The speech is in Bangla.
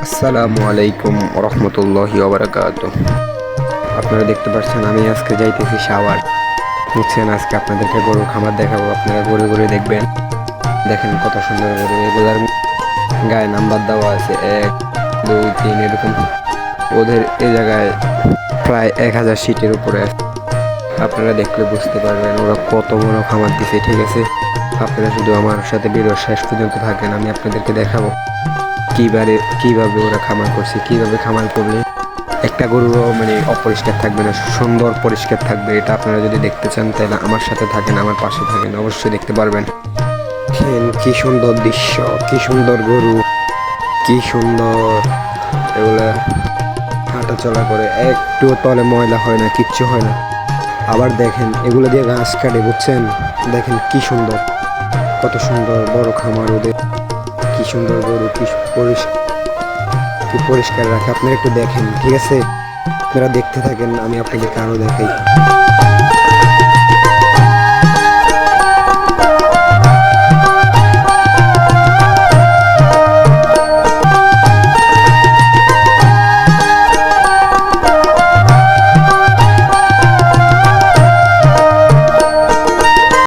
আসসালামু আলাইকুম রহমতুল্লাহি ওবারাকাতুহ। আপনারা দেখতে পাচ্ছেন আমি আজকে যাইতেছি শাওয়ার। বুঝছেন, আজকে আপনাদেরকে গরুর খামার দেখাবো, আপনারা ঘুরে ঘুরে দেখবেন। দেখেন কত সুন্দর গরু, এগুলার গায়ে নাম্বার দেওয়া আছে 1, 2, 3 এরকম। ওদের এই জায়গায় প্রায় 1000 সিটের উপরে আছে। আপনারা দেখলে বুঝতে পারবেন ওরা কত বড় খামার দিছে। ঠিক আছে, আপনারা শুধু আমার সাথে ভিডিওর শেষ পর্যন্ত থাকেন, আমি আপনাদেরকে দেখাবো কিভাবে ওরা খামার করছে, কিভাবে খামার করলে একটা গরুরও অপরিষ্কার থাকবে না, সুন্দর পরিষ্কার থাকবে। এটা আপনারা যদি দেখতে চান তাহলে আমার সাথে থাকেন, আমার পাশে থাকেন, অবশ্যই দেখতে পারবেন। কি সুন্দর দৃশ্য, কি সুন্দর গরু, কি সুন্দর এগুলা হাঁটা চলা করে, একটু তলে ময়লা হয় না, কিচ্ছু হয় না। আবার দেখেন এগুলো দিয়ে ঘাস কাটে, বুঝছেন। দেখেন কি সুন্দর, কত সুন্দর বড় খামার ওদের, কি সুন্দর গরু, কি পরিষ্কার রাখে। আপনারা একটু দেখেন, ঠিক আছে? আপনারা দেখতে থাকেন, আমি আপনাদেরকে আরো দেখাই।